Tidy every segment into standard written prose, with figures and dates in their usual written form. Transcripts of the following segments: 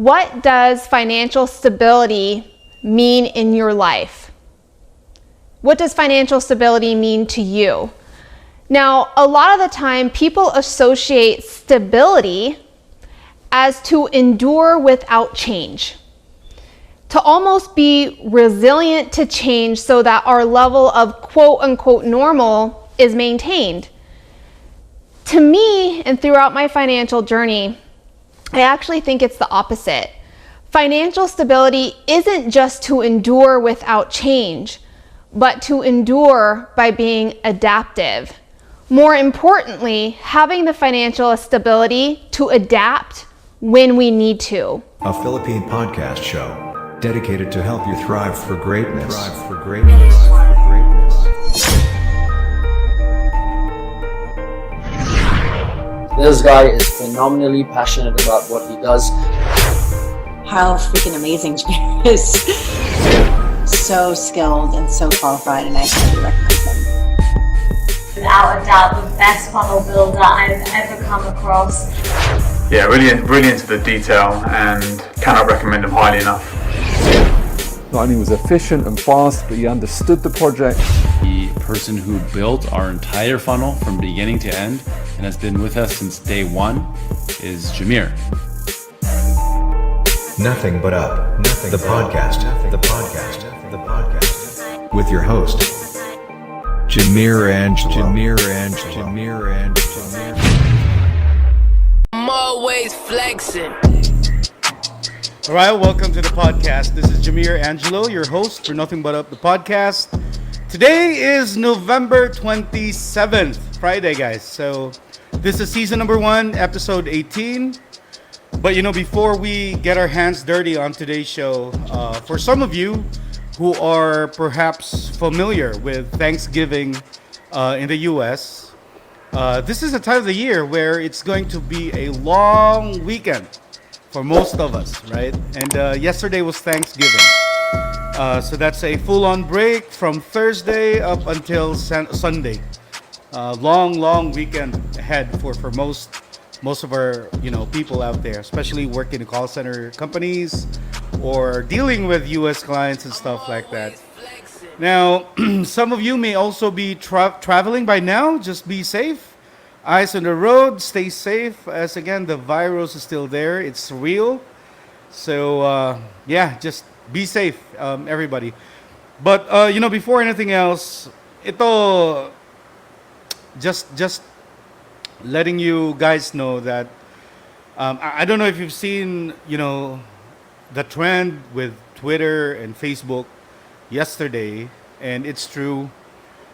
What does financial stability mean in your life? What does financial stability mean to you? Now, a lot of the time, people associate stability as to endure without change, to almost be resilient to change so that our level of quote unquote normal is maintained. To me, and throughout my financial journey, I actually think it's the opposite. Financial stability isn't just to endure without change, but to endure by being adaptive. More importantly, having the financial stability to adapt when we need to. A Philippine podcast show dedicated to help you thrive for greatness. This guy is phenomenally passionate about what he does. How freaking amazing Jamir is. So skilled and so qualified, and I highly recommend him. Without a doubt, the best funnel builder I've ever come across. Yeah, really into the detail and cannot recommend him highly enough. Not only was efficient and fast, but he understood the project. The person who built our entire funnel from beginning to end and has been with us since day one is Jamir. Nothing but up. The podcast. With your host, Jamir and I'm always flexing. All right, welcome to the podcast. This is Jamir Angelo, your host for Nothing But Up, the podcast. Today is November 27th, Friday, guys. So this is season number 1, episode 18. But before we get our hands dirty on today's show, for some of you who are perhaps familiar with Thanksgiving in the U.S., this is a time of the year where it's going to be a long weekend for most of us, right? And yesterday was Thanksgiving. So that's a full-on break from Thursday up until Sunday. Long weekend ahead for most of our people out there, especially working in call center companies or dealing with U.S. clients and stuff like that. Now, some of you may also be traveling by now. Just be safe. Eyes on the road, stay safe, as again, the virus is still there. It's real. So, just be safe, everybody. But, before anything else, ito, just letting you guys know that, I don't know if you've seen, the trend with Twitter and Facebook yesterday, and it's true.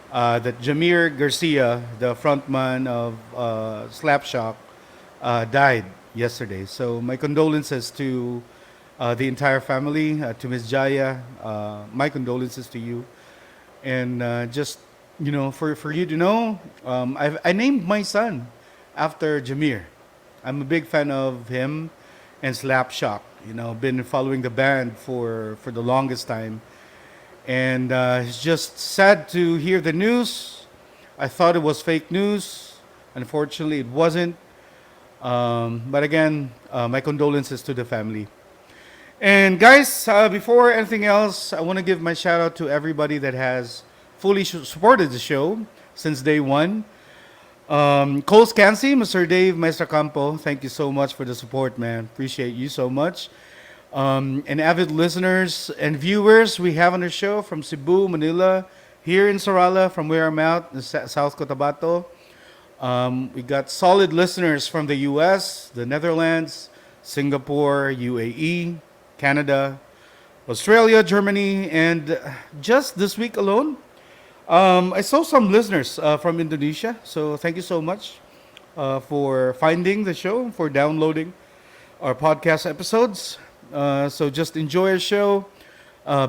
That Jamir Garcia, the frontman of Slapshot, died yesterday. So my condolences to the entire family, to Ms. Jaya. My condolences to you. And just, for you to know, I named my son after Jamir. I'm a big fan of him and Slapshot. Been following the band for the longest time. And it's just sad to hear the news. I thought it was fake news. Unfortunately, it wasn't. But again, my condolences to the family. And guys, before anything else, I want to give my shout out to everybody that has fully supported the show since day one. Cole's Cansi, Mr. Dave, Maestro Campo, thank you so much for the support, man. Appreciate you so much. And avid listeners and viewers we have on the show from Cebu, Manila, here in Sarala, from where I'm at, in South Cotabato. We got solid listeners from the US, the Netherlands, Singapore, UAE, Canada, Australia, Germany, and just this week alone, I saw some listeners from Indonesia. So thank you so much for finding the show, for downloading our podcast episodes. So just enjoy our show,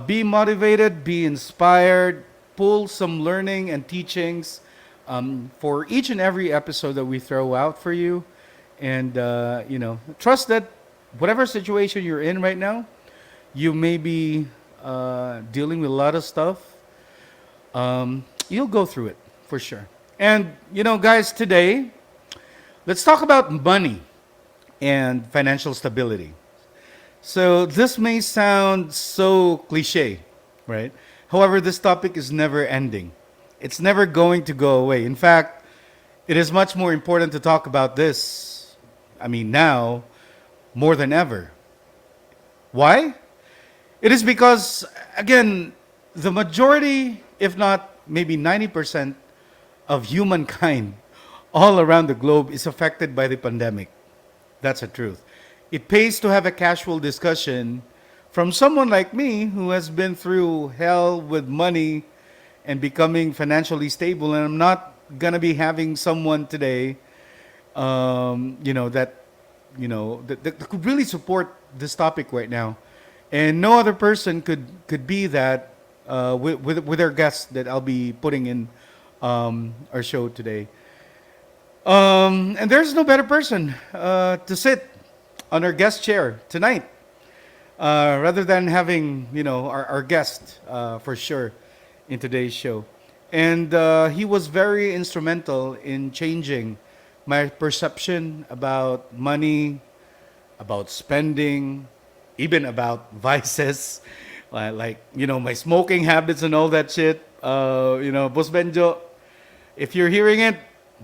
be motivated, be inspired, pull some learning and teachings for each and every episode that we throw out for you. And, trust that whatever situation you're in right now, you may be dealing with a lot of stuff. You'll go through it for sure. And, guys, today, let's talk about money and financial stability. So this may sound so cliche, right? However, this topic is never ending. It's never going to go away. In fact, it is much more important to talk about this, now, more than ever. Why? It is because, again, the majority, if not maybe 90% of humankind all around the globe is affected by the pandemic. That's the truth. It pays to have a casual discussion from someone like me who has been through hell with money and becoming financially stable. And I'm not going to be having someone today, that could really support this topic right now. And no other person could be that with our guest that I'll be putting in our show today. And there's no better person to sit on our guest chair tonight, rather than having our guest for sure in today's show. And he was very instrumental in changing my perception about money, about spending, even about vices, like my smoking habits and all that shit. Boss Benjo, if you're hearing it,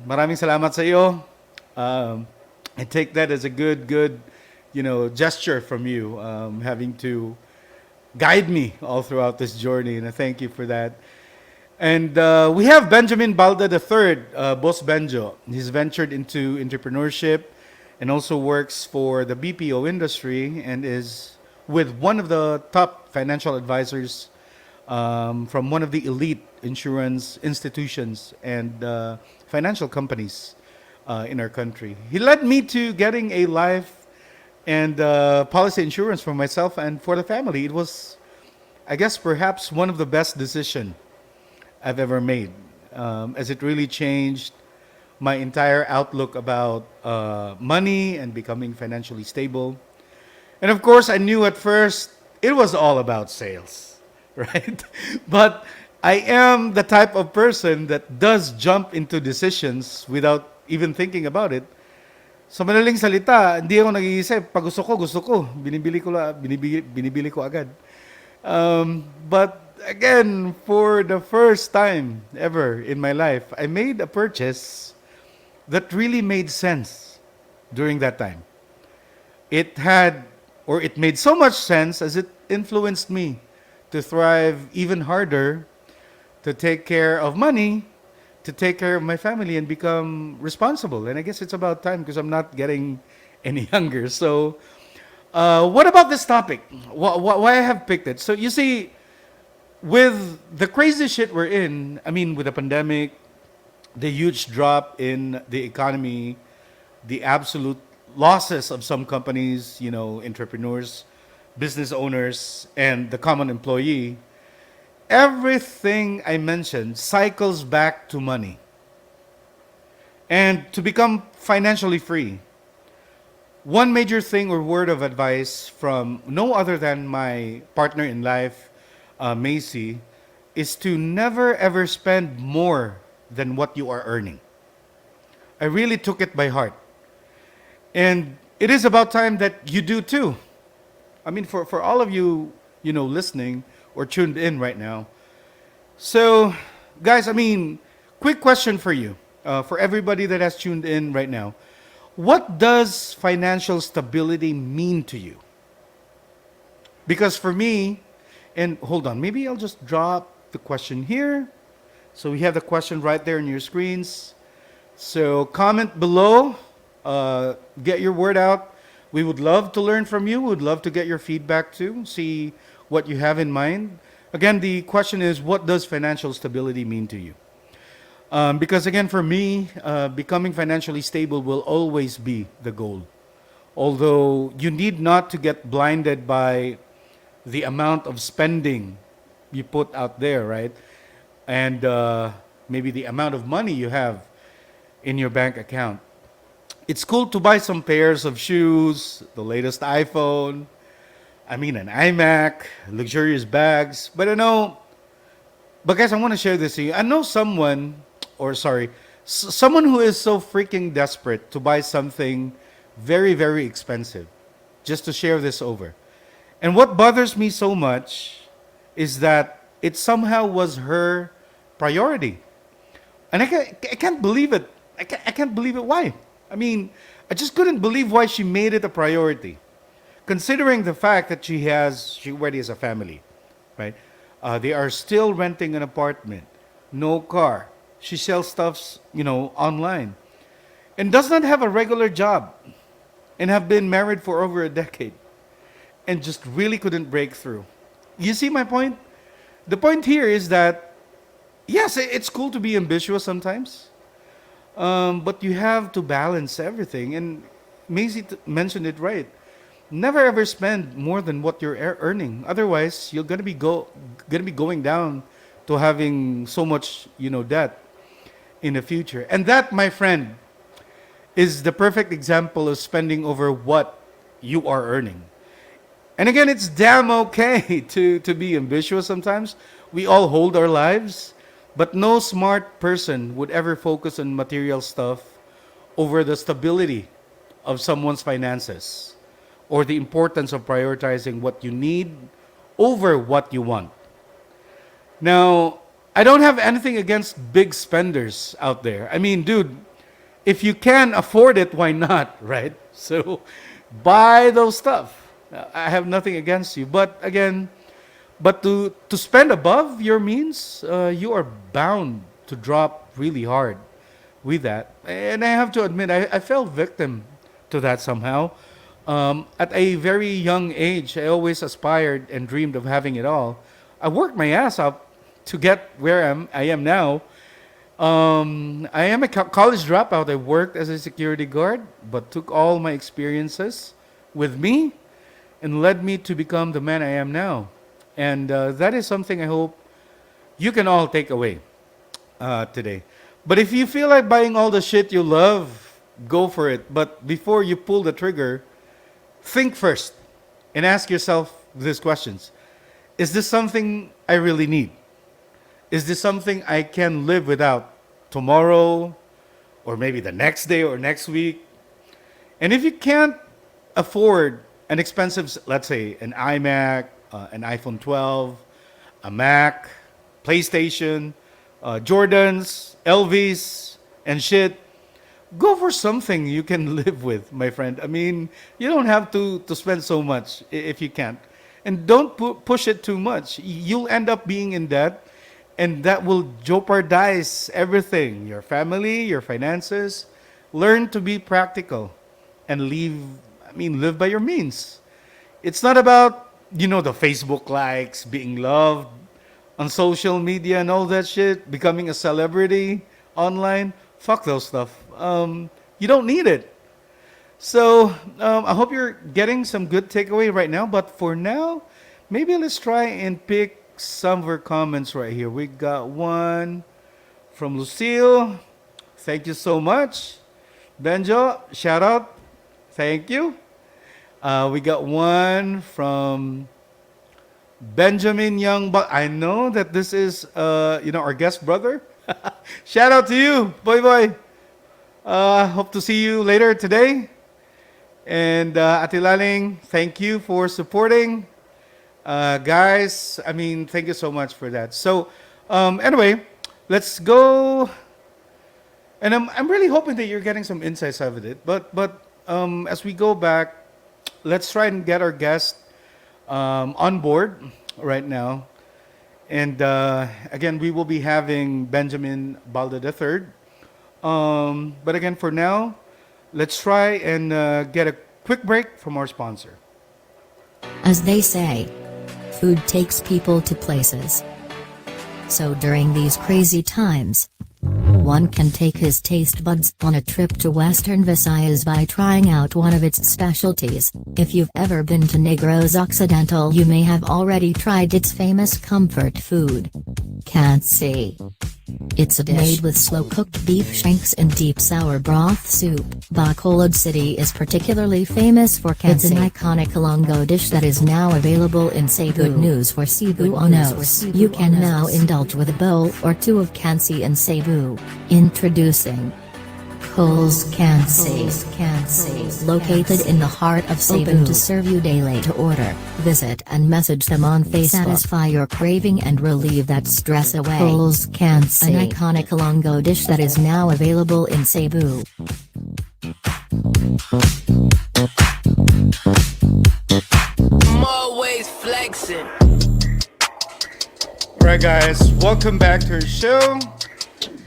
maraming salamat sa iyo. I take that as a good, gesture from you, having to guide me all throughout this journey, and I thank you for that. And we have Benjamin Balda III, Boss Benjo. He's ventured into entrepreneurship and also works for the BPO industry and is with one of the top financial advisors from one of the elite insurance institutions and financial companies in our country. He led me to getting a life and policy insurance for myself and for the family. It was, I guess, perhaps one of the best decisions I've ever made, as it really changed my entire outlook about money and becoming financially stable. And of course, I knew at first it was all about sales, right? But I am the type of person that does jump into decisions without even thinking about it. Sa madaling salita, hindi ako nag-iisip. Pag gusto ko. Binibili ko agad. But again, for the first time ever in my life, I made a purchase that really made sense during that time. It made so much sense as it influenced me to thrive even harder, to take care of money, to take care of my family and become responsible. And I guess it's about time because I'm not getting any younger. So, what about this topic? Why I have picked it? So you see, with the crazy shit we're in, with the pandemic, the huge drop in the economy, the absolute losses of some companies, entrepreneurs, business owners, and the common employee, everything I mentioned cycles back to money. And to become financially free, one major thing or word of advice from no other than my partner in life, Macy, is to never ever spend more than what you are earning. I really took it by heart. And it is about time that you do too. For all of you, listening or tuned in right now. So, guys, quick question for you, for everybody that has tuned in right now. What does financial stability mean to you? Because for me, and hold on, maybe I'll just drop the question here. So we have the question right there on your screens. So comment below, get your word out. We would love to learn from you. We would love to get your feedback too, see what you have in mind. Again, the question is, what does financial stability mean to you? Because again, for me, becoming financially stable will always be the goal. Although you need not to get blinded by the amount of spending you put out there, right? And maybe the amount of money you have in your bank account. It's cool to buy some pairs of shoes, the latest iPhone, an iMac, luxurious bags. But guys, I want to share this to you. I know someone who is so freaking desperate to buy something very, very expensive just to share this over. And what bothers me so much is that it somehow was her priority. And I can't believe it. I can't believe it. Why? I mean, I just couldn't believe why she made it a priority. Considering the fact that she already has a family, right? They are still renting an apartment, no car. She sells stuffs, online, and does not have a regular job, and have been married for over a decade, and just really couldn't break through. You see my point? The point here is that yes, it's cool to be ambitious sometimes, but you have to balance everything. And Maisie mentioned it right. Never ever spend more than what you're earning. Otherwise, you're gonna be going down to having so much, debt in the future. And that, my friend, is the perfect example of spending over what you are earning. And again, it's damn okay to be ambitious sometimes. We all hold our lives, but no smart person would ever focus on material stuff over the stability of someone's finances, or the importance of prioritizing what you need over what you want. Now, I don't have anything against big spenders out there. I mean, dude, if you can afford it, why not, right? So buy those stuff. I have nothing against you. But again, to spend above your means, you are bound to drop really hard with that. And I have to admit, I fell victim to that somehow. At a very young age, I always aspired and dreamed of having it all. I worked my ass off to get where I am now. I am a college dropout. I worked as a security guard, but took all my experiences with me and led me to become the man I am now. And that is something I hope you can all take away today. But if you feel like buying all the shit you love, go for it. But before you pull the trigger, think first and ask yourself these questions. Is this something I really need? Is this something I can live without tomorrow, or maybe the next day or next week? And if you can't afford an expensive, let's say, an iMac, an iPhone 12, a Mac, PlayStation, Jordans, LVs, and shit, go for something you can live with, my friend. I mean, you don't have to spend so much if you can't. And don't push it too much. You'll end up being in debt, and that will jeopardize everything. Your family, your finances. Learn to be practical and live by your means. It's not about, the Facebook likes, being loved on social media and all that shit, becoming a celebrity online. Fuck those stuff. You don't need it. So I hope you're getting some good takeaway right now. But for now, maybe let's try and pick some of our comments right here. We got one from Lucille. Thank you so much. Benjo, shout out. Thank you. We got one from Benjamin I know that this is our guest brother. Shout out to you, boy. Hope to see you later today. And Ate Laling, thank you for supporting. Guys, thank you so much for that. So, anyway, let's go. And I'm really hoping that you're getting some insights out of it. But as we go back, let's try and get our guest on board right now. And again, we will be having Benjamin Balda III. But again, for now, let's try and get a quick break from our sponsor. As they say, food takes people to places. So during these crazy times, one can take his taste buds on a trip to Western Visayas by trying out one of its specialties. If you've ever been to Negros Occidental, you may have already tried its famous comfort food, Cansi. It's a dish made with slow-cooked beef shanks in deep sour broth soup. Bacolod City is particularly famous for Cansi. It's an iconic Ilonggo dish that is now available in Cebu. Good news for Cebuanos. You can now indulge with a bowl or two of Cansi in Cebu. Introducing Coles Cansi. Located in the heart of Cebu. Open to serve you daily. To order, visit and message them on Facebook. Satisfy your craving and relieve that stress away. Coles Cansi. An iconic Ilonggo dish that is now available in Cebu. I'm always flexing. Alright guys, welcome back to our show.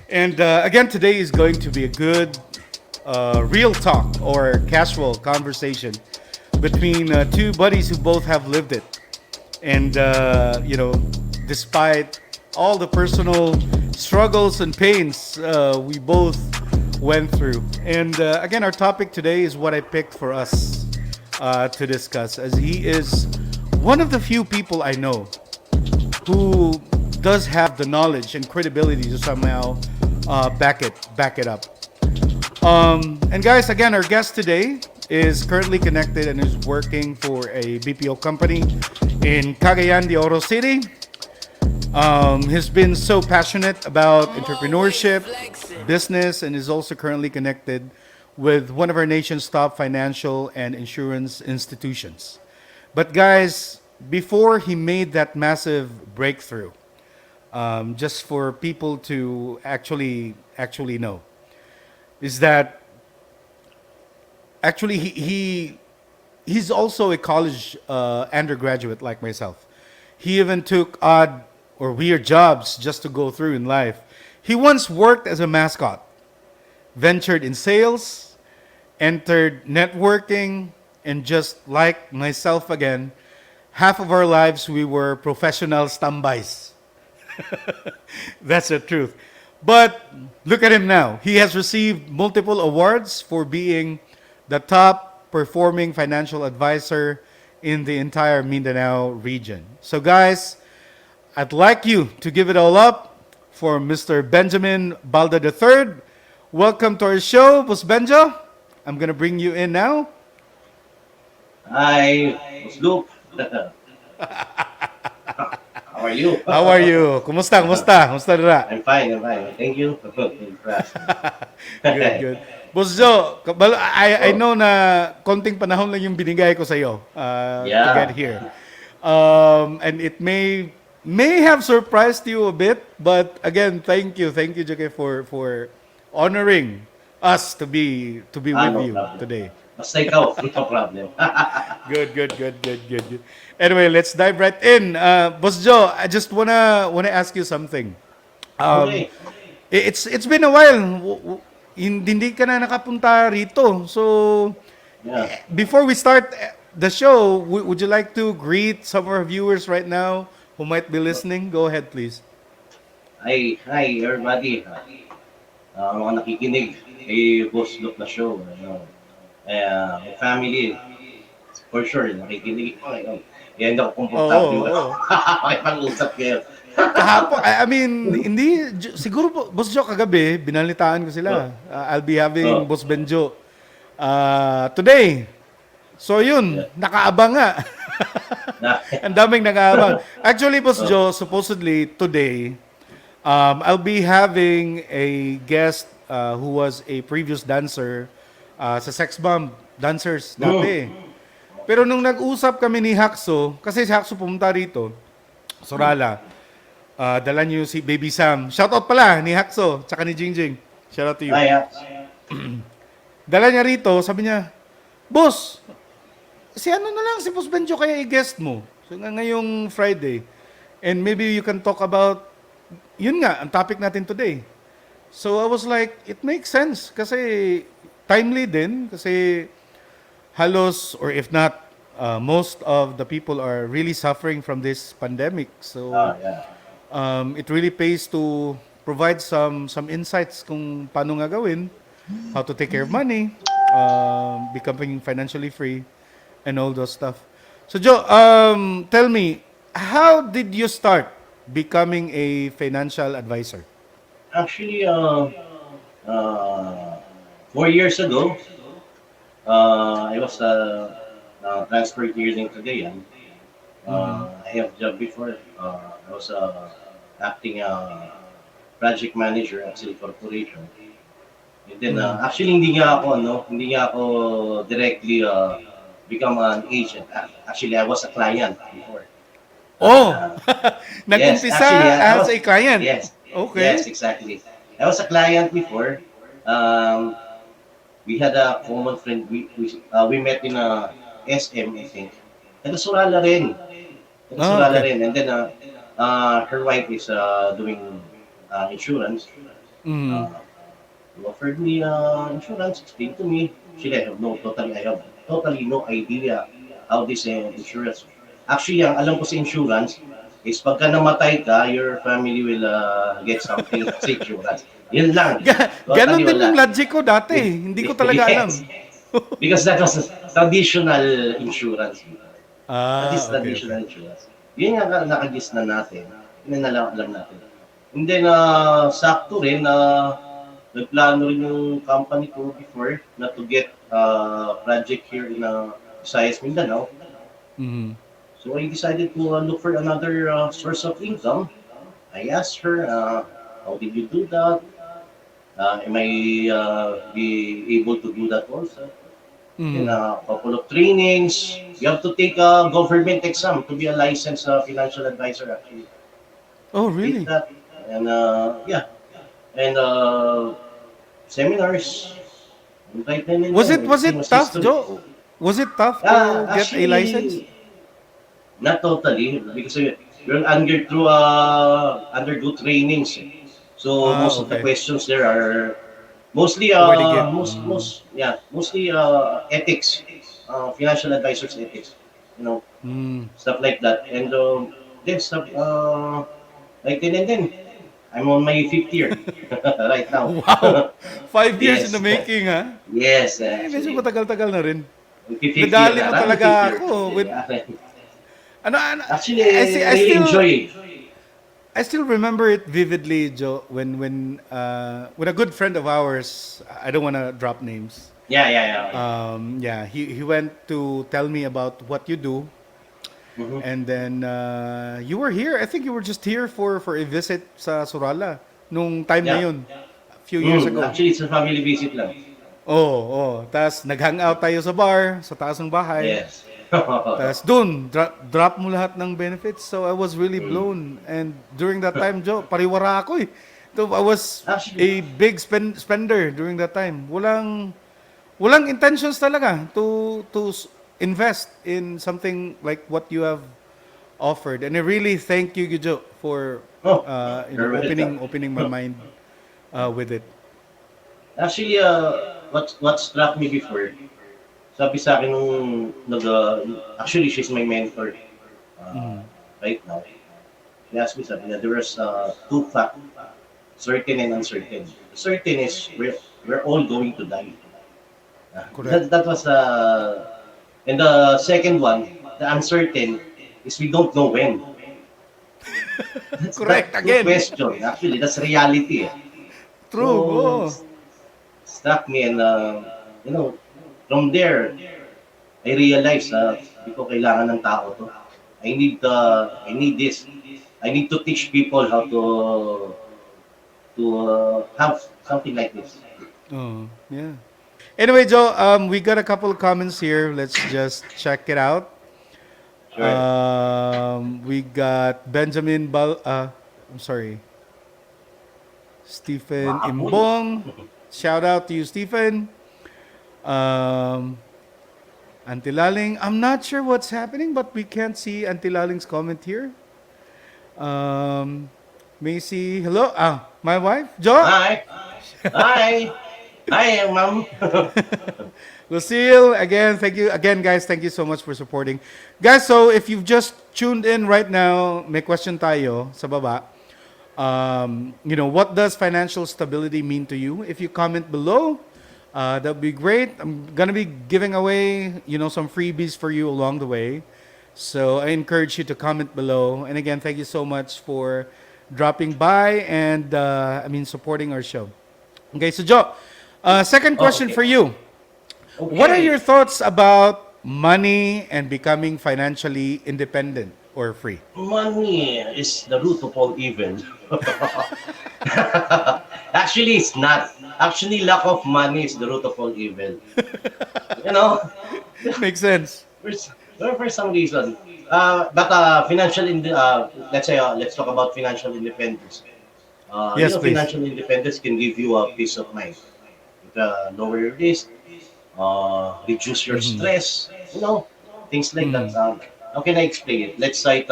And again, today is going to be a good real talk or casual conversation between two buddies who both have lived it. And, despite all the personal struggles and pains we both went through. And again, our topic today is what I picked for us to discuss, as he is one of the few people I know who does have the knowledge and credibility to somehow back it up. And guys, again, our guest today is currently connected and is working for a BPO company in Cagayan de Oro City. He's been so passionate about entrepreneurship, business, and is also currently connected with one of our nation's top financial and insurance institutions. But guys, before he made that massive breakthrough, just for people to actually know, is that actually he's also a college undergraduate like myself. He even took odd or weird jobs just to go through in life. He once worked as a mascot, ventured in sales, entered networking, and just like myself again, half of our lives we were professional standbys. That's the truth. But look at him now. He has received multiple awards for being the top performing financial advisor in the entire Mindanao region. So guys, I'd like you to give it all up for Mr. Benjamin Balda III. Welcome to our show, Boss Benjo. I'm gonna bring you in now. Hi, Boss Luke. How are you? How are you? Kumusta? Dira? I'm fine. Thank you. Good. Boss Joe, I know na konting panahon lang yung binigay ko sa'yo to get here. And it may have surprised you a bit, but again, thank you, Jake, for honoring us to be with you problem. today. Basta ikaw, no problem. Good. Anyway, let's dive right in. Boss Joe, I just wanna ask you something. Okay. It's been a while. Hindi ka na nakapunta rito. So, before we start the show, would you like to greet some of our viewers right now who might be listening? Go ahead, please. Hi everybody. Mga nakikinig kay Boss Luke na show. My family, for sure, nakikinig ko. Yan ako komportable. Makipag-usap kayo. Kahapon, I mean, hindi, siguro po, Boss Joe, kagabi, binalitaan ko sila. I'll be having Boss Benjo today. So yun, nakaabang nga. Ang daming nakaabang. Actually, Boss Joe, supposedly today, I'll be having a guest who was a previous dancer sa Sex Bomb Dancers dati. Pero nung nag-usap kami ni Haxo, kasi si Haxo pumunta rito, Sorala, dala niyo si Baby Sam. Shoutout pala ni Haxo, tsaka ni Jingjing. Shoutout to you. Dala niya rito, sabi niya, Boss, si ano na lang, si Boss Benjo kaya i-guest mo. So ngayong Friday. And maybe you can talk about, yun nga, ang topic natin today. So I was like, it makes sense. Kasi timely din. Kasi halos, or if not, most of the people are really suffering from this pandemic. So it really pays to provide some insights kung paano nga gawin, how to take care of money, becoming financially free, and all those stuff. So Joe, tell me, how did you start becoming a financial advisor? Actually, 4 years ago, I was transferred here in Cagayan. I have a job before. I was acting project manager at City Corporation. And then, actually, hindi nga ako directly become an agent. Actually, I was a client before. Oh! Yes, Nag-umpisa actually, as a client. yes, Okay. yes, exactly. I was a client before. We had a common friend. We met in a SM, I think. Taga-Surala rin. Oh, Taga-Surala okay. rin. And then, her wife is doing insurance. Mm. Offered me insurance, explained to me. Actually, I have totally no idea how this insurance. Actually, ang alam ko sa insurance is pagka namatay ka, your family will get something sa insurance. Yun lang. Ganon Totally din yung wala. logic ko dati. Hindi ko talaga alam. Yes. Because that was traditional insurance. That is Okay. traditional insurance. Yun yung nakagis na natin. Yun yung alam natin. And then, sakto rin, nagplano rin yung company ko before na to get project here in Visayas, Mindanao. Mhm. So I decided to look for another source of income. I asked her, how did you do that? Am I be able to do that also? In Mhm. a couple of trainings, you have to take a government exam to be a licensed financial advisor actually. Oh, Take really? that and yeah, and seminars. Invite them in Was there. it Everything was tough, history. Joe? Was it tough to get a license? Actually, not totally because you'll undergo trainings. So most of the Okay. questions there are mostly Already give. mostly ethics, financial advisors ethics, you know, Mm. stuff like that. And then stuff like then I'm on my fifth year right now. Wow! 5 years in the Yes, making, ha? yes, Eh, medyo actually. matagal-tagal na rin. Fifth year Nadali na, mo running fifth talaga year. ako with Yeah. ano, Actually, I see, I enjoy. I still remember it vividly, Joe, when a good friend of ours, I don't want to drop names. Yeah. Yeah, he went to tell me about what you do, Mhm. and then you were here. I think you were just here for a visit sa Surala nung time na Yeah. yun, a few years ago. Actually, it's a family visit lang. Oh. Tas nag-hangout tayo sa bar, sa taas ng bahay. Yes. Tas dun, drop mo lahat ng benefits. So I was really blown. And during that time, Joe, pariwara ako eh. So I was a Actually, big spender during that time. Walang intentions talaga to invest in something like what you have offered. And I really thank you, Joe, for oh, you're welcome. opening my mind with it. Actually, what struck me before, sabi sa akin nung actually she's my mentor uh, right now. She asked me, sabi niya, there was two facts, certain and uncertain. Certain is we're all going to die. Correct. That was and the second one, the uncertain, is we don't know when. Correct, That's two again. question. Actually, that's reality. True. So, Oh. struck me and from there, I realized hindi ko kailangan ng tao to. I need this. I need to teach people how to have something like this. Oh, yeah. Anyway, Joe, we got a couple of comments here. Let's just check it out. Sure. We got I'm sorry, Stephen Imbong. Shout out to you, Stephen. Antilaling. I'm not sure what's happening, but we can't see Antilaling's comment here. Macy, hello. My wife, Joe. Hi. Hi. Hi, ma'am. Lucille, again, thank you. Again, guys, thank you so much for supporting. Guys, so if you've just tuned in right now, may question tayo sa baba. What does financial stability mean to you? If you comment below, that'd be great. I'm gonna be giving away, some freebies for you along the way. So I encourage you to comment below. And again, thank you so much for dropping by and supporting our show. Okay, so Joe, second question Okay. for you. What are your thoughts about money and becoming financially independent or free? Money is the root of all evil. Actually, it's not. Actually, lack of money is the root of all evil. You know, Makes sense. for some reason. But let's say, let's talk about financial independence. Yes, please. Financial independence can give you a peace of mind. Lower your risk, reduce your stress, things like that. How can I explain it? Let's cite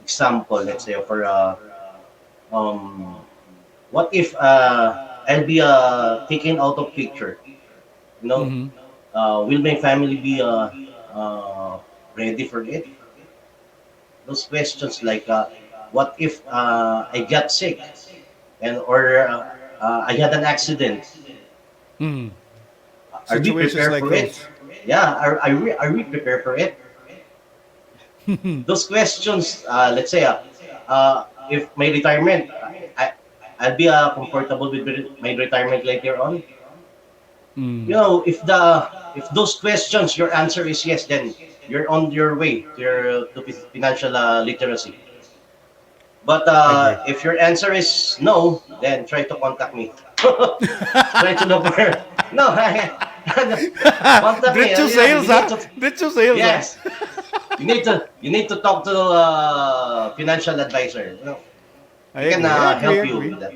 example. Let's say for um, what if I'll be taken out of picture? You know, will my family be ready for it? Those questions like, what if I got sick or I had an accident? Are we Situations prepared like for those. it? Yeah, are we prepared for it? Those questions, let's say, if my retirement, I'll be comfortable with my retirement later on. If those questions, your answer is yes, then you're on your way to financial literacy. But Agree. if your answer is no, then try to contact me. Try to look for no. Contact me. Diretso sales, You need ha? to Diretso sales, ha? yes. You need to talk to financial advisor. He I can agree. I agree. help I you agree. with that.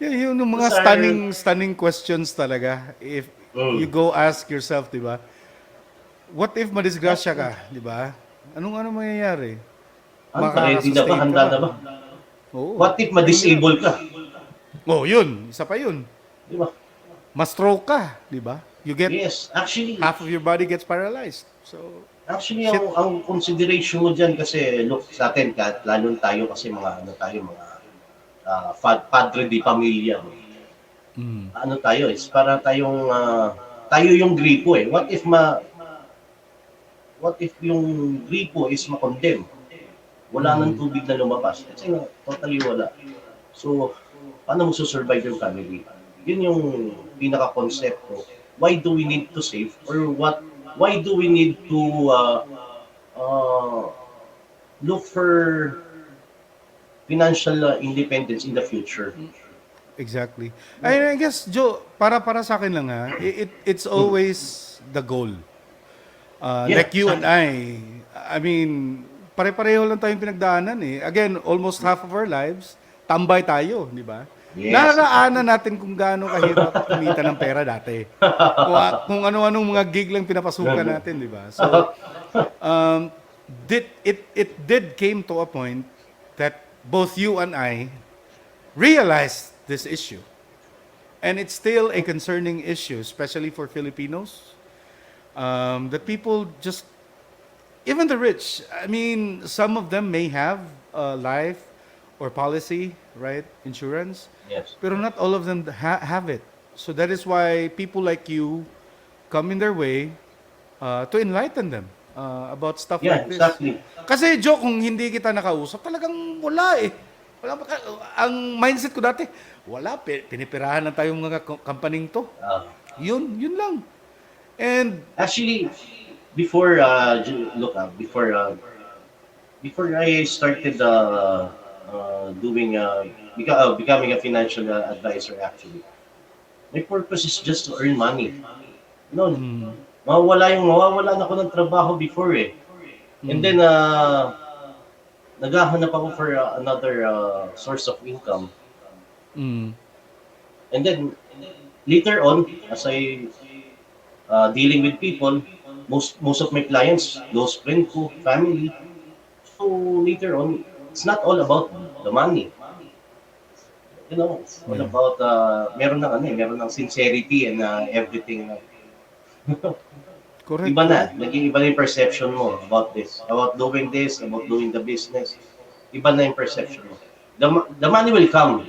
Yeah, yun yung mga Those are stunning questions talaga. If you mm, go ask yourself, di ba? What if madisgrasya ka, di ba? Anong mangyayari? ready na ba? Makaka-sustain ka Handa ba? na ba? Oo. What if Mahirap. ma-disable ka? Oh, yun. Isa pa yun. Di ba? Ma-stroke ka, di ba? You get Yes, half of your body gets paralyzed. So, actually shit. ang consideration mo diyan kasi look sa atin kahit lalo tayo kasi mga padre di pamilya. Ano tayo is para tayo yung gripo eh. What if yung gripo is ma-condemn? Wala nang tubig na lumabas. Kasi totally wala. So, paano mo survive yung family? Yun yung pinaka-konsepto. Why do we need to save? Why do we need to uh, look for financial independence in the future? Exactly. I guess, Joe, para sa akin lang ha, it's always the goal. Yeah, Like you and I mean, pare-pareho lang tayong pinagdaanan eh. Again, almost half of our lives, tambay tayo, di ba? Yes. Nararaanan natin kung gaano kahirap kumita ng pera dati. Kung ano-anong mga gig lang pinapasukan natin, di ba? So, it did came to a point that both you and I realized this issue. And it's still a concerning issue, especially for Filipinos. That people just, even the rich, I mean, some of them may have life or policy, right? Insurance. Yes. Pero not all of them have it. So that is why people like you come in their way to enlighten them about stuff Yeah, like this. exactly. Kasi Joe, kung hindi kita nakausap, talagang wala eh. Ang mindset ko dati, wala, pinipirahan na tayong mga kampaning to. Yun lang. And Actually, before before I started becoming a financial advisor, actually, my purpose is just to earn money. Mawawalan ako ng trabaho before eh. And then naghahanap ako for another source of income. And then later on, as I dealing with people, most of my clients, those friends ko, family. So later on, it's not all about the money. It's all about meron ng sincerity and everything. correct. Iba na, naging iba na yung perception mo about doing this, about doing the business. Iba na yung perception mo. The money will come.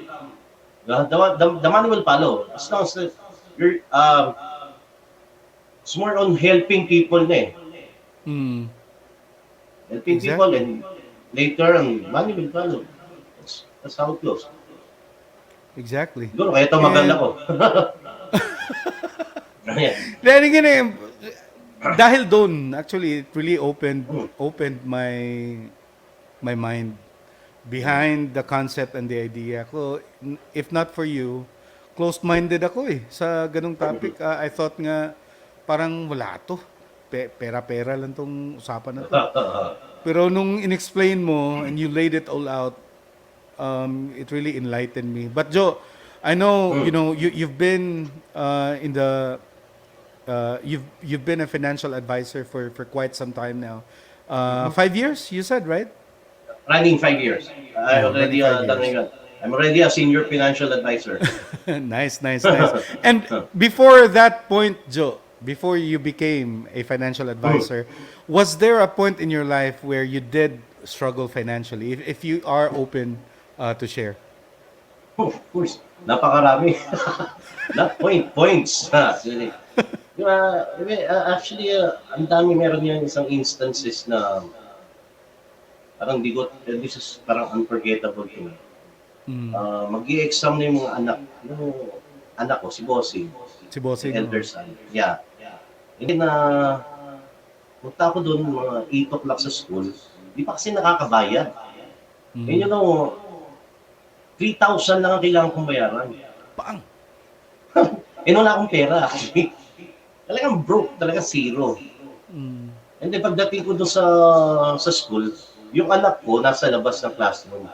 The money will follow. As long as you're it's more on helping people na eh. Helping people and later on, money will follow. That's how it goes. Exactly. Siguro kaya tumagal ako. Then again, dahil doon, actually, it really opened my mind behind the concept and the idea. Ako, if not for you, closed-minded ako sa ganung topic. I thought nga parang wala to. Pera-pera lang tong usapan na to. Pero nung in-explain mo and you laid it all out, it really enlightened me. But Joe, I know you've been in the you've been a financial advisor for quite some time now. 5 years, you said, right? Running 5 years. I'm already a senior financial advisor. Nice. And before that point, Joe, before you became a financial advisor, was there a point in your life where you did struggle financially? If you are open to share. Oh, of course. Napakarami. Points. Actually, ang dami meron yung isang instances na parang this is parang unforgettable to me. Mag-i-exam na yung mga anak ko, si Bossing. Si Bossing. Elder son. Yeah. Hindi na punta ako doon mga 8 o'clock sa school. Di pa kasi nakakabayad. And 3,000 lang ang kailangan kong bayaran. Paang? Wala akong pera actually. Talagang broke, talagang zero. And then pagdating ko doon sa school, yung anak ko nasa labas ng classroom.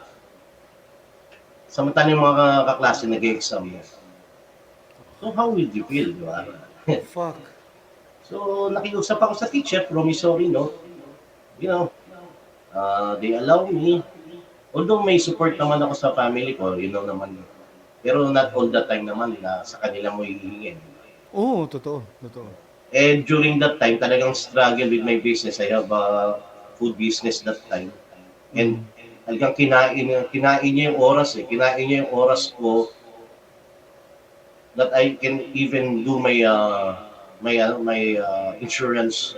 Samantala yung mga kaklase nag-exam mo. So how will you feel, di ba? Fuck. So nakiusap ako sa teacher, promissory note. They allow me. Although may support naman ako sa family ko, naman. Pero not all the time naman na sa kanila mo hihingin. Oo, totoo. And during that time, talagang struggle with my business. I have a food business that time. And talagang kinain niya yung oras Kinain niya yung oras ko that I can even do my insurance,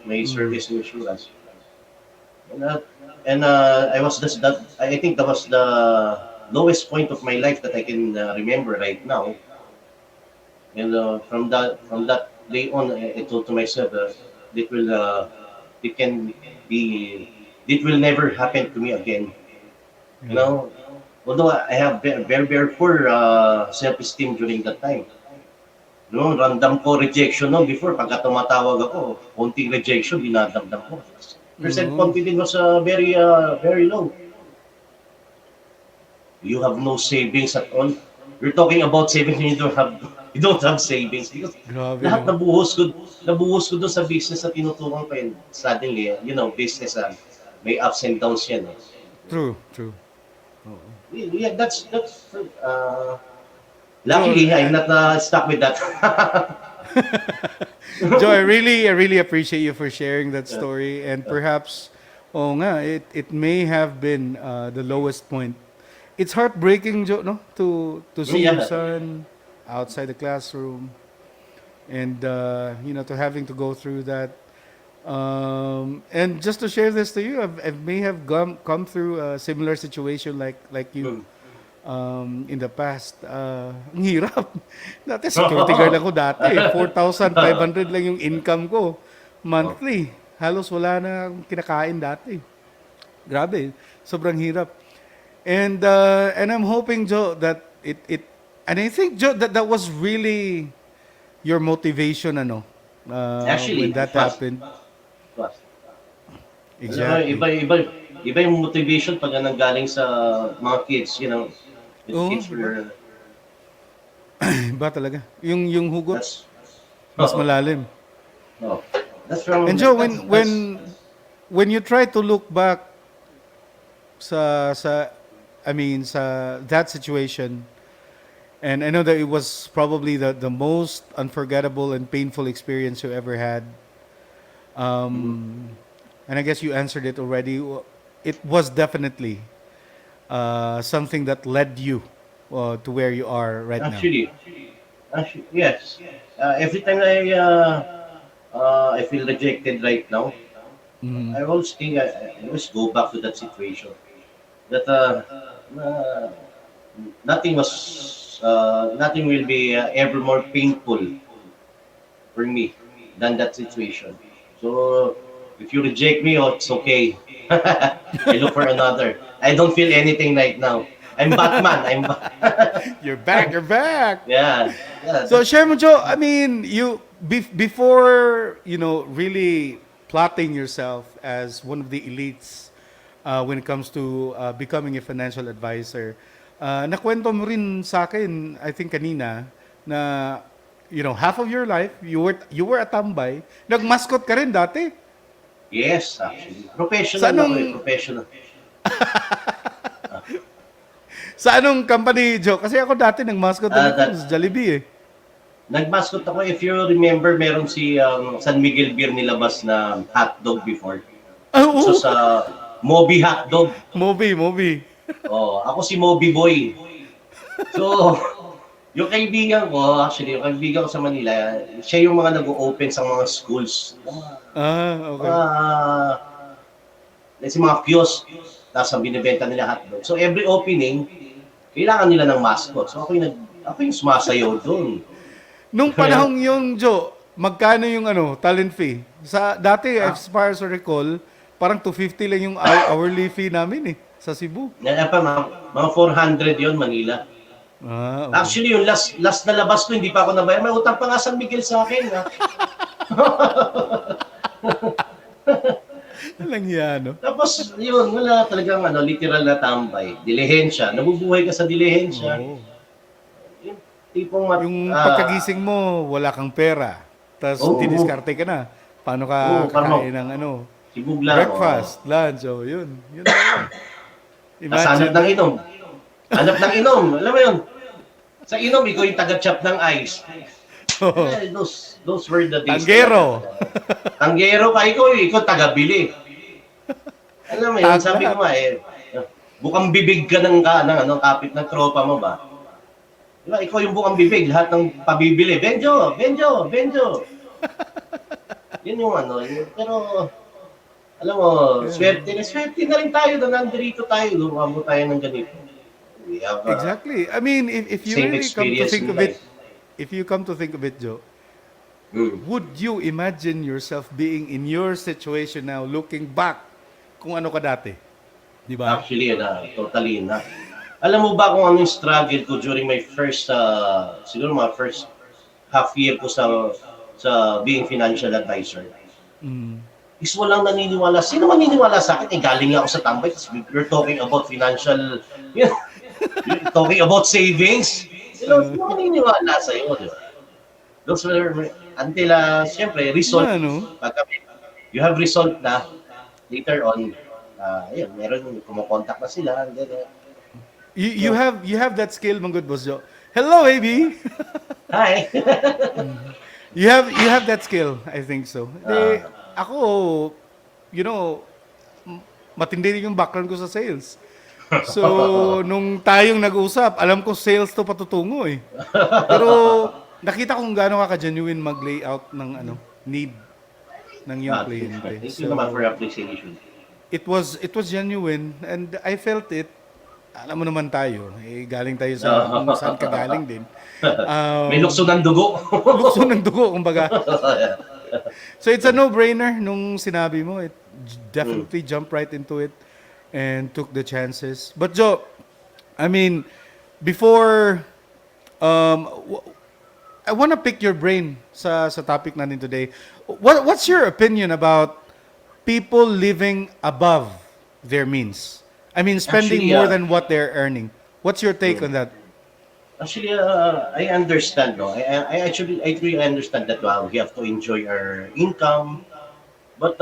my service insurance. And I think that was the lowest point of my life that I can remember right now. And from that day on, I thought to myself, it will never happen to me again. Although I have very poor self-esteem during that time. Random ko rejection before. Pagka tumatawag ako, konting rejection, dinadamdam ko. Self-confidence was very low. You have no savings at all. You're talking about savings and you don't have savings because lahat nabuhos ko doon sa business na tinutukan ko, and suddenly, business may ups and downs yan. True. Yeah, that's luckily I'm not stuck with that. Joe, I really appreciate you for sharing that story, and perhaps it may have been the lowest point. It's heartbreaking, Joe, to see your son outside the classroom, and to having to go through that. And just to share this to you, I may have come through a similar situation like you in the past. Ang hirap. Dati security guard ako dati. 4,500 lang yung income ko monthly. Halos wala na akong kinakain dati. Grabe. Sobrang hirap. And I'm hoping, Joe, that it and I think, Joe, that was really your motivation, Actually, when that happened. Exactly. Iba yung motivation pag nanggaling sa mga kids, kids were... Iba talaga. Yung hugot, mas malalim. That's wrong. And Joe, when you try to look back sa that situation, and I know that it was probably the most unforgettable and painful experience you ever had. And I guess you answered it already. It was definitely something that led you to where you are right now. Actually, yes. Every time I feel rejected right now, I always think I always go back to that situation. That nothing will be ever more painful for me than that situation. So If you reject me, oh, it's okay. I look for another. I don't feel anything right now. I'm Batman. You're back. You're back. Yeah. So, share mo, Joe. I mean, you before really plotting yourself as one of the elites when it comes to becoming a financial advisor. Nakwento mo rin sa akin, I think kanina, na half of your life you were a tambay. Nag-mascot ka rin dati. Yes, actually. Professional ako eh. Professional. Sa anong company, Joe? Kasi ako dati nag-mascot ako sa Jollibee eh. Nag-mascot ako. If you remember, meron si San Miguel Beer nilabas na hotdog before. So sa Moby hotdog. Moby. Oh, ako si Moby Boy. So, yung kaibigan ko, actually, yung kaibigan ko sa Manila, siya yung mga nag-o-open sa mga schools. Okay. Let's say mga kiosk, tapos ang binibenta nila hotdog. So, every opening, kailangan nila ng mascot. So, ako yung sumasayaw doon. Nung panahong yung, Joe, magkano yung talent fee? Dati, as far as I recall, parang 250 lang yung hourly fee namin sa Cebu. Mga 400 yon Manila. Okay. Actually, yung last na labas ko, hindi pa ako nabayan. May utang pa nga San Miguel sa akin. Walang yan, no? Tapos, yun, wala talagang literal na tambay. Dilihensya. Nabubuhay ka sa dilihensya. Yung tipong pagkagising mo, wala kang pera. Tapos, didiskarte ka na. Paano ka kakain ng breakfast, lunch, yun. Imagine. Hanap ng inom. Alam mo yun? Sa inom, ikaw yung taga-chop ng ice. Those were the days. Tanggero ka, ikaw taga-bili. Alam mo yun, sabi ko nga bukang bibig ka ng kapit ng tropa mo ba? Diba, ikaw yung bukang bibig, lahat ng pabibili. Benjo! Yun yung pero alam mo, swerte na rin tayo na nandito tayo, lumamo tayo ng ganito. Exactly. I mean, if you really come to think of it, Joe, would you imagine yourself being in your situation now, looking back kung ano ka dati? Di ba? Actually, totally na. Alam mo ba kung ano yung struggle ko during my first, siguro mga first half year ko sa being financial advisor? Is walang naniniwala. Sino maniniwala sa akin? Galing ako sa tambay. We're talking about financial, you're talking about savings. Sino maniniwala sa iyo, di ba? Those were, until, siyempre, result. You have result na, later on, meron kumukontak na sila. You have that skill, mga good boss Joe. Hello, baby! Hi! You have that skill, I think so. Ako, matindi rin yung background ko sa sales. So, nung tayong nag-usap, alam ko sales to patutungo eh. Pero, nakita kung gaano ka-genuine mag-layout ng need ng iyong kliyente. Thank you naman for appreciation. It was genuine and I felt it. Alam mo naman tayo, galing tayo sa kung saan ka galing din. May lukso ng dugo. Lukso ng dugo, kumbaga. So it's a no-brainer nung sinabi mo. It definitely jumped right into it and took the chances. But Joe, I mean, before, I want to pick your brain sa topic natin today. What's your opinion about people living above their means? I mean, spending more than what they're earning. What's your take on that? Actually, I understand. No, I really understand that. We have to enjoy our income, but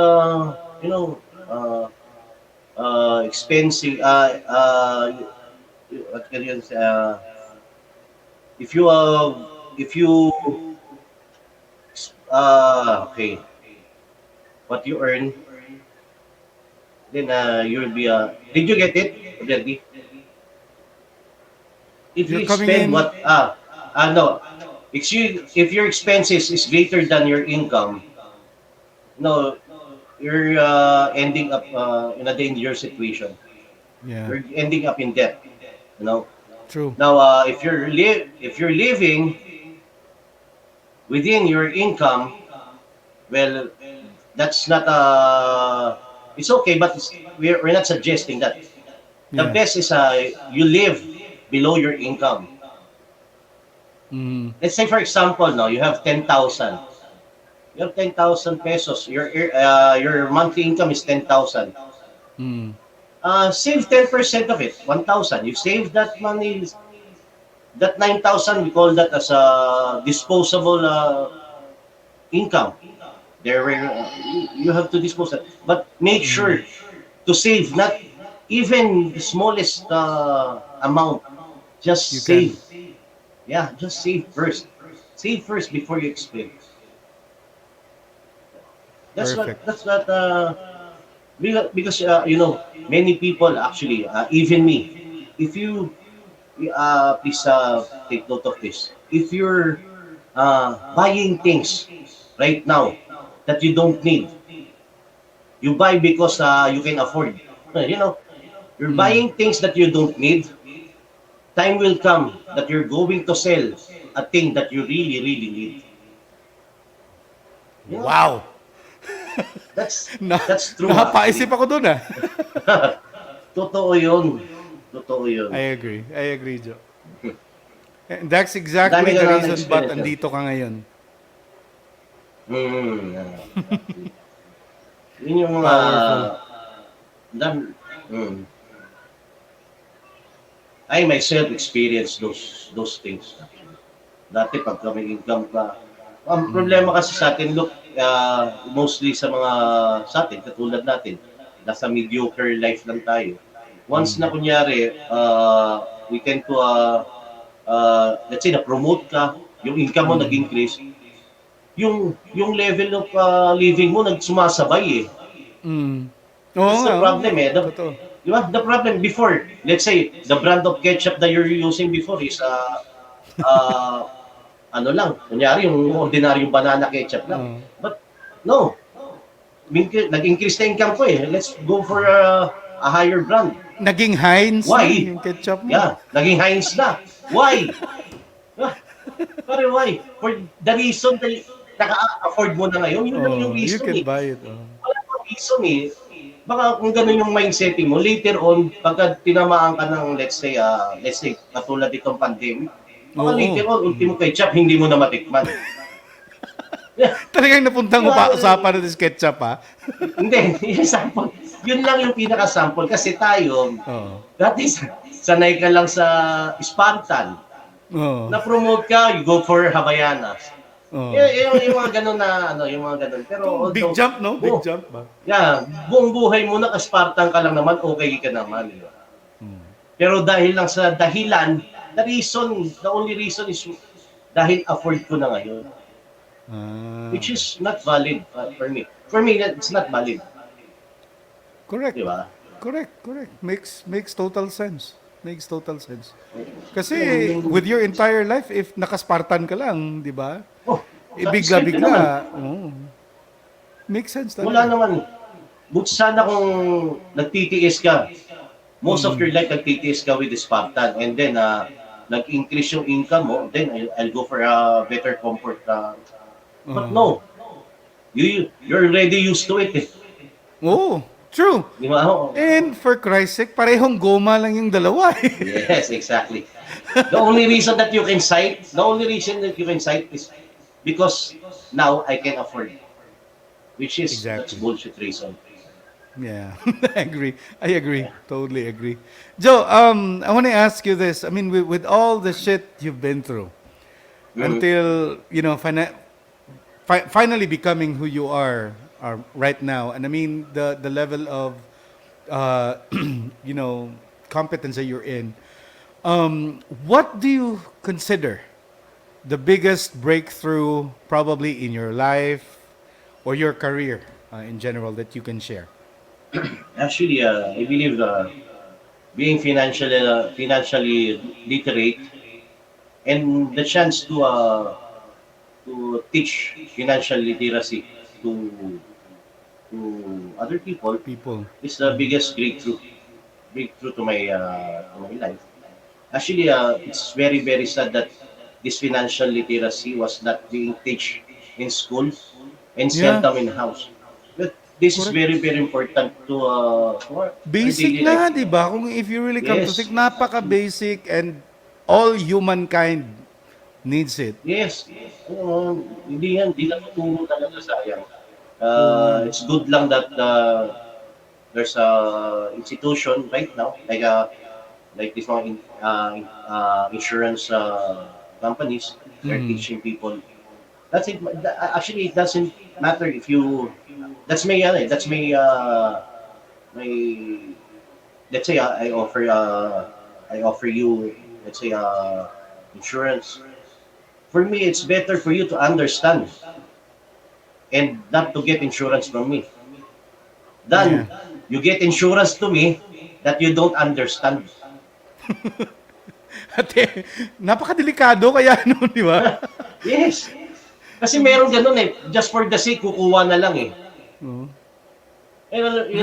expensive. What can you say? If you okay, what you earn, then you'll be did you get it already? If you spend what no, if your expenses is greater than your income, no, you're ending up in a dangerous situation. Yeah, you're ending up in debt. True. Now, if you're living within your income, well, that's not it's okay, but we're not suggesting that. The Yeah. best is you live below your income. Let's say for example, no, you have 10,000. You have 10,000 pesos. Your monthly income is 10,000. Save 10% of it, 1,000. You save that money, that 9,000. We call that as a disposable income. There, where you have to dispose that, but make sure to save, not even the smallest amount. Just You save. can. Yeah, just save first. Save first before you expend. Perfect. That's what because many people actually, even me, if you please take note of this. If you're buying things right now that you don't need, you buy because you can afford. You're buying things that you don't need. Time will come that you're going to sell a thing that you really, really need. You know, Wow. that's Na, that's true napaisip actually. ako dun ah. Totoo yun. Totoo yun. I agree. I agree, Joe. And that's Dami exactly ka the na reason ba't experience yun. andito ka ngayon. Yun yung Powerful. dam, mm. I myself experienced those things. Dati pag may income ka, ang problema kasi sa atin, look, mostly sa atin, katulad natin, nasa mediocre life lang tayo. Once na kunyari, we tend to, let's say, na-promote ka, yung income mo nag-increase, yung level of living mo nagsumasabay eh. Oo That's nga. the problem eh. Totoo. Di ba? The problem before, let's say, the brand of ketchup that you're using before is ano lang, kunyari yung ordinaryong banana ketchup lang. But no, nag-increase na income ko eh. Let's go for a higher brand. Naging Heinz Why? na yung ketchup mo. Yeah, naging Heinz na. Why? Pero why? For the reason that naka-afford mo na ngayon, yun lang yung You reason can eh. buy it. Wala pang reason eh. Baka kung gano'n yung mindsetting mo, later on, pagka tinamaan ka ng, let's say, katulad itong pandemic, baka later on, ultimo ketchup, hindi mo na matikman. Talagang napuntang usapan ng ketchup ha? Hindi, yung sample. Yun lang yung pinaka-sample. Kasi tayo, dati sanay ka lang sa Spartan. Na-promote ka, you go for Havayanas. Yung mga ganun na, yung mga ganun. Pero although, big jump, no? Big jump ba? Yeah, buong buhay mo naka-Spartan ka lang naman, okay ka naman. Pero dahil lang sa dahilan, the only reason is dahil afford ko na ngayon. Which is not valid for me. For me, it's not valid. Correct. Diba? Correct. Makes total sense. Kasi with your entire life, if naka-Spartan ka lang, di ba? Bigla-bigla. Makes sense talaga. Wala naman. But sana kung nagtitiis ka, most of your life nagtitiis ka with the Spartan, and then nag-increase yung income mo, then I'll go for a better comfort. But no, you're already used to it eh. Oh, true. Di ba? And for Christ's sake, parehong goma lang yung dalawa eh. Yes, exactly. The only reason that you can cite is because now I can afford, which is that's bullshit reason. Yeah, I agree. Totally agree. Joe, I want to ask you this. I mean, with all the shit you've been through, until finally becoming who you are right now, and I mean the level of competence that you're in. What do you consider the biggest breakthrough probably in your life or your career in general that you can share? Actually, I believe being financially literate and the chance to teach financial literacy to other people is the biggest breakthrough to my life. Actually, it's very, very sad that this financial literacy was not being taught in school and seldom in house. But this is Correct. very, very important to for our Basic daily life. na, di ba? Kung if you really come to Yes. think, napaka-basic and all humankind needs it. Yes. Hindi natutulong talaga sayang. Oo nga. It's good lang that there's a institution right now like this mga insurance companies. They're teaching people. That's it. Actually, it doesn't matter if you. That's my that's my. Let's say I offer you, let's say insurance. For me, it's better for you to understand and not to get insurance from me. Yeah. Then you get insurance to me that you don't understand. Ate, napakadelikado kaya ano, di ba? Yes. Kasi meron ganun eh. Just for the sake, kukuha na lang eh. You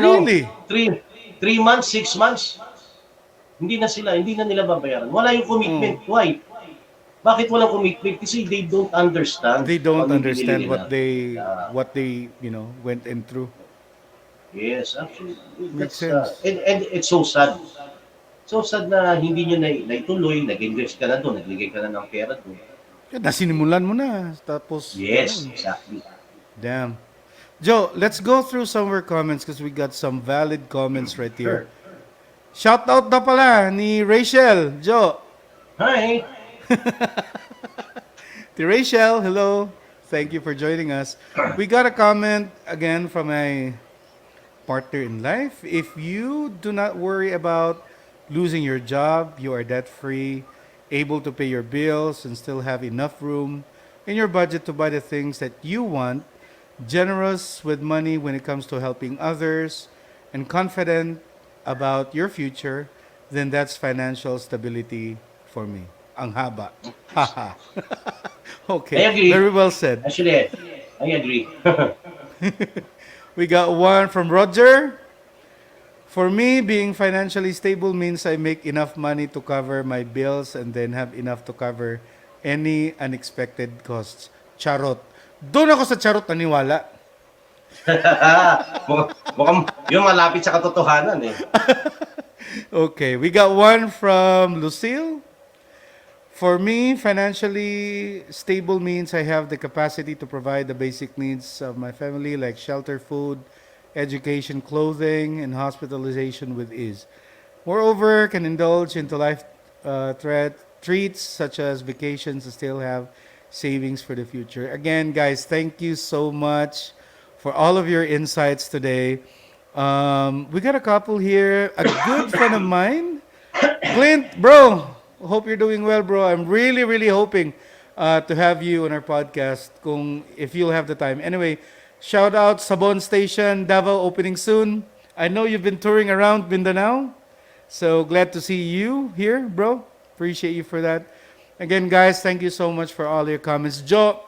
know, Really? 3 months, 6 months, hindi na nila babayaran. Wala yung commitment. Why? Bakit walang commitment? Kasi they don't understand. They don't Pag understand binili what nila. they went in through. Yes, actually. Makes That's, sense. and it's so sad. So sad na hindi nyo naituloy, nag-invest ka na doon, naglagay ka na ng pera doon. Nasinimulan mo na. Tapos, Yes, exactly. damn. Joe, let's go through some of our comments because we got some valid comments right here. Shout out na pala ni Rachel. Joe. Hi. To Rachel, hello. Thank you for joining us. We got a comment again from my partner in life. If you do not worry about losing your job, you are debt-free, able to pay your bills, and still have enough room in your budget to buy the things that you want, generous with money when it comes to helping others, and confident about your future, then that's financial stability for me. Ang haba. Haha. Okay. I agree. Very well said. Actually, I agree. We got one from Roger. For me, being financially stable means I make enough money to cover my bills and then have enough to cover any unexpected costs. Charot. Doon ako sa charot naniwala. Mukhang yung malapit sa katotohanan eh. Okay, we got one from Lucille. For me, financially stable means I have the capacity to provide the basic needs of my family like shelter, food, education, clothing, and hospitalization with ease. Moreover, can indulge into life treats such as vacations and still have savings for the future. Again, guys, thank you so much for all of your insights today. We got a couple here. A good friend of mine, Clint, bro. Hope you're doing well, bro. I'm really, really hoping to have you on our podcast if you'll have the time. Anyway, shout out Sabon Station, Davao opening soon. I know you've been touring around Mindanao. So glad to see you here, bro. Appreciate you for that. Again, guys, thank you so much for all your comments. Joe,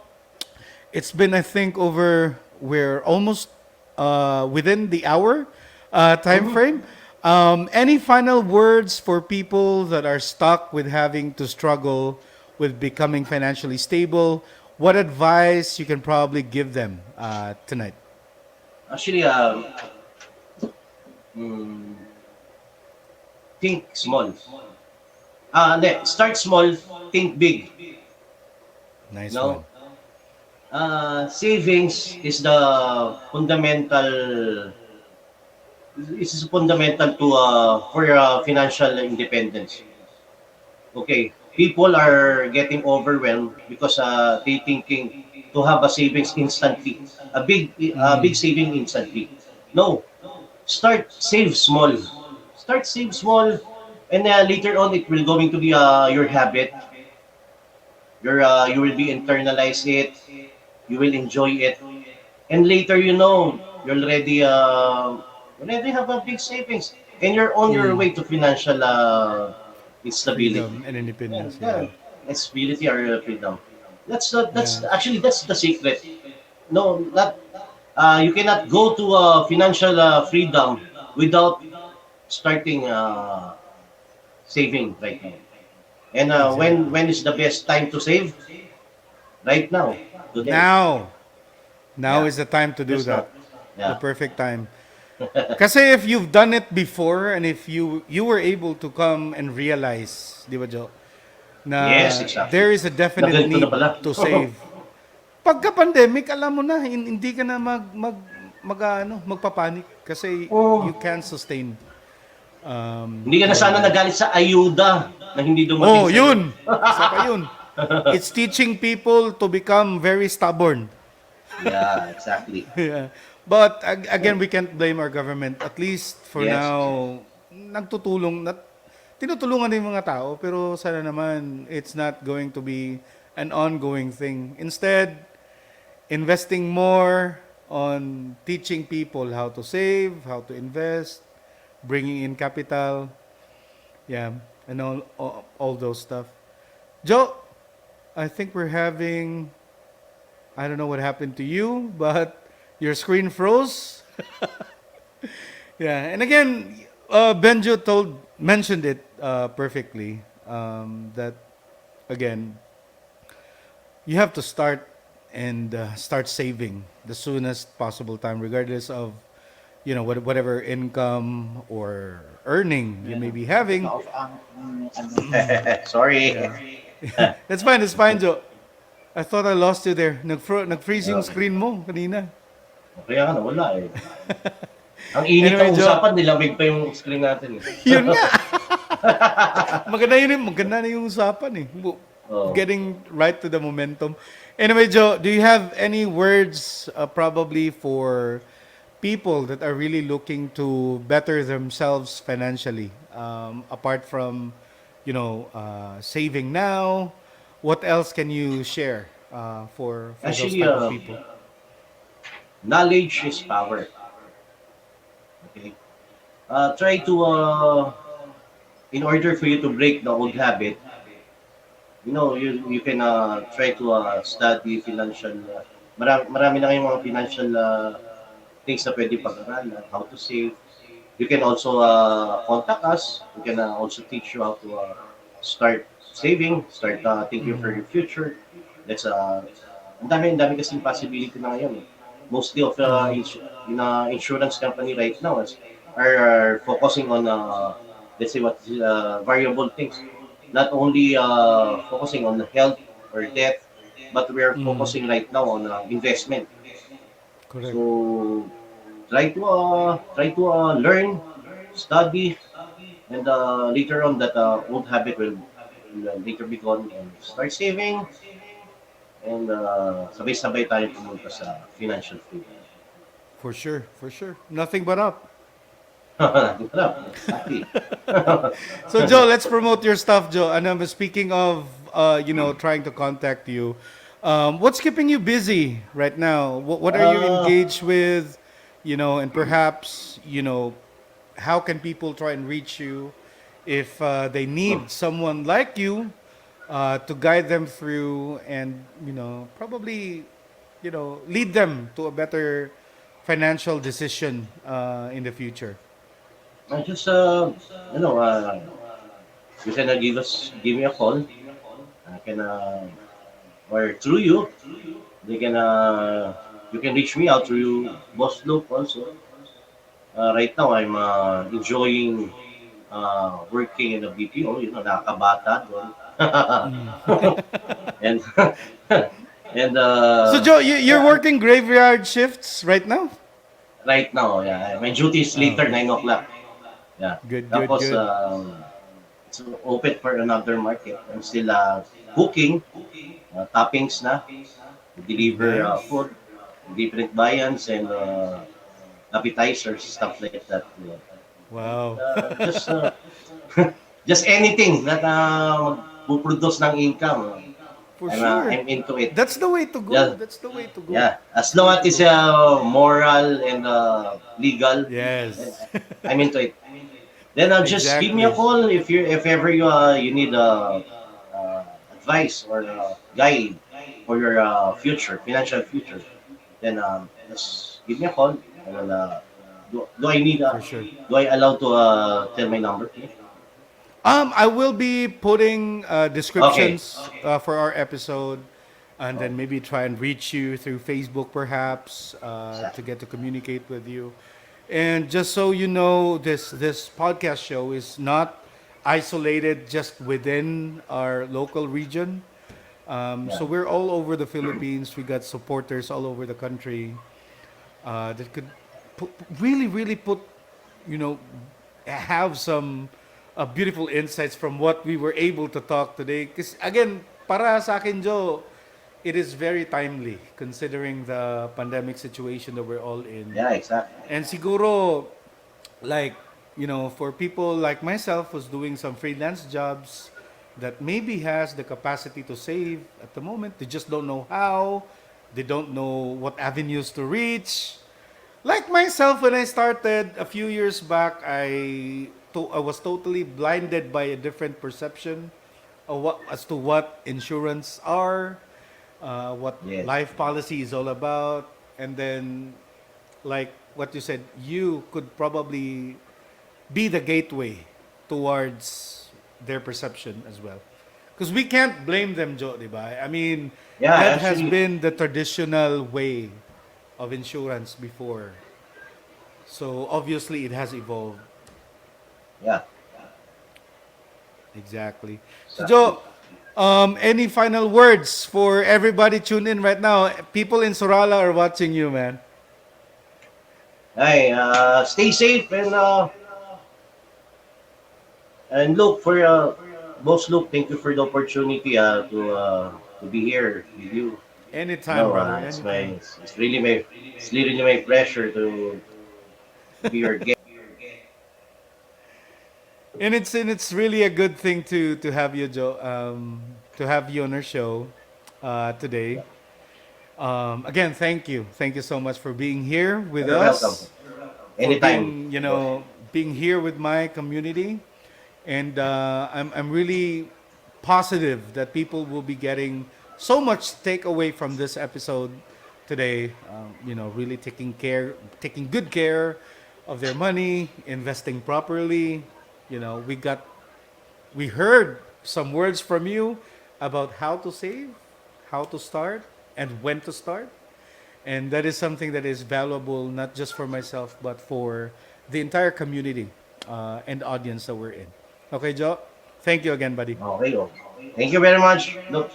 it's been, I think, we're almost within the hour time frame. Any final words for people that are stuck with having to struggle with becoming financially stable? What advice you can probably give them tonight? Actually, think small. Start small, think big. Nice No? one. Savings is the fundamental. Is fundamental to for financial independence. Okay, people are getting overwhelmed because they thinking to have a savings instantly, a big saving instantly. No, save small. Start save small, and later on it will going to be your habit. You will be internalize it. You will enjoy it, and later you already have a big savings, and you're on your way to financial stability. Freedom and independence. Yeah, stability or freedom. Actually that's the secret. No, not you cannot go to financial freedom without starting saving right now. And when is the best time to save? Right now. Today. Now Yeah. is the time to do Just that. The perfect time. Kasi if you've done it before and if you were able to come and realize, di ba, Jo, na Yes, exactly. there is a definite Na ganito need na pala. to save. Pagka pandemic, alam mo na, hindi ka na magpapanik kasi you can't sustain. Hindi ka na sana nagalit sa ayuda na hindi dumating Oh, yun. Isa pa yun. It's teaching people to become very stubborn. Yeah, exactly. Yeah. But again, we can't blame our government. At least for Yes. now, tinutulungan din yung mga tao, pero sana naman it's not going to be an ongoing thing. Instead, investing more on teaching people how to save, how to invest, bringing in capital, yeah, and all those stuff. Joe, I think we're having, I don't know what happened to you, but your screen froze. Yeah, and again, Benjo mentioned it perfectly. That again, you have to start start saving the soonest possible time, regardless of whatever income or earning you may be having. Sorry. Yeah. That's fine, Joe. I thought I lost you there. Nag-freeze yung screen mo kanina. Kaya nga, wala eh. Ang init Anyway, ng Joe. usapan, nilamig pa yung screen natin eh. Yun nga. Maganda na yung usapan eh. Getting right to the momentum. Anyway, Joe, do you have any words probably for people that are really looking to better themselves financially? Apart from, saving now, what else can you share for Actually, those type of people? knowledge is power. Okay. Try to, in order for you to break the old habit, you can try to study financial. Marami na ngayong mga financial things na pwede pag-aralan, how to save. You can also contact us. We can also teach you how to start saving, start thinking for your future. That's ang dami kasing possibility na ngayon. Mostly of insurance company right now are focusing on let's say variable things. Not only focusing on health or death, but we are focusing right now on investment. Correct. So try to learn, study, and later on that old habit will later be gone, and start saving, and sabay-sabay tayo pumunta sa financial freedom. For sure. Nothing but up. Exactly. So Joe, let's promote your stuff, Joe. And speaking of trying to contact you, what's keeping you busy right now? What are you engaged with? And perhaps how can people try and reach you if they need someone like you to guide them through and probably lead them to a better financial decision in the future? Just you can give me a call. I can or through you, they can you can reach me out through Boss Luke also. Right now I'm enjoying working in the BPO. Nakakabata doon. and and So Joe, you're working graveyard shifts right now? right now, yeah, my duty is later 9 o'clock. Yeah. Good. It's open for another market. I'm still cooking, toppings na, deliver food, different viands and appetizers, stuff like that. Yeah. Wow. Just anything that will produce ng income. For sure. I'm into it. That's the way to go. Yeah. That's the way to go. Yeah, as long as it's moral and legal. Yes. I'm into it. Then just give me a call if ever you need advice or guide for your financial future. Then just give me a call. I will, do I need For sure. do I allow to tell my number, please? I will be putting descriptions for our episode and then maybe try and reach you through Facebook perhaps to get to communicate with you. And just so you know, this podcast show is not isolated just within our local region. So we're all over the Philippines. We got supporters all over the country that could really put, have some beautiful insights from what we were able to talk today. Because again, para sa akin, Joe, it is very timely considering the pandemic situation that we're all in. Yeah, exactly. And siguro, like, for people like myself who's doing some freelance jobs that maybe has the capacity to save at the moment, they just don't know how, they don't know what avenues to reach. Like myself, when I started a few years back, I was totally blinded by a different perception of as to what insurance are, what life policy is all about, and then, like what you said, you could probably be the gateway towards their perception as well. Because we can't blame them, Joe, diba? I mean, that has been the traditional way of insurance before. So obviously it has evolved. Yeah. Exactly. So Joe, any final words for everybody tuned in right now? People in Sorala are watching you, man. Hey, stay safe and look for Boss Luke. Thank you for the opportunity to be here with you. Anytime, brother. It's really my pleasure to be your guest. And it's really a good thing to have you, Joe, to have you on our show today. Again, thank you so much for being here with us. Welcome. Anytime. Being here with my community, and I'm really positive that people will be getting so much takeaway from this episode today. Really taking good care of their money, investing properly. We heard some words from you about how to save, how to start, and when to start. And that is something that is valuable not just for myself, but for the entire community and audience that we're in. Okay, Joe? Thank you again, buddy. Okay. Thank you very much. Look,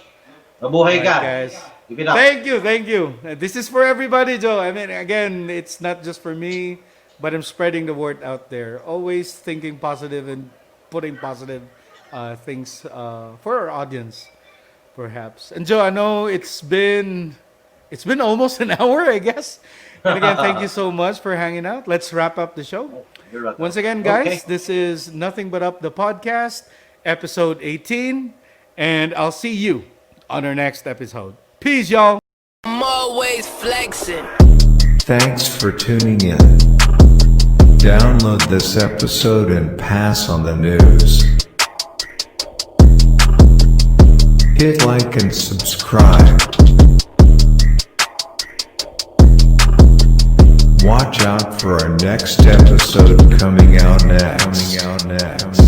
mabuhay ka. Guys. Keep it up. Thank you. This is for everybody, Joe. I mean, again, it's not just for me, but I'm spreading the word out there. Always thinking positive and putting positive things for our audience, perhaps. And Joe, I know it's been almost an hour, I guess. And again, thank you so much for hanging out. Let's wrap up the show. You're welcome. Once again, guys, This is Nothing But Up the podcast, episode 18, and I'll see you on our next episode. Peace, y'all. I'm always flexing. Thanks for tuning in. Download this episode and pass on the news. Hit like and subscribe. Watch out for our next episode coming out next.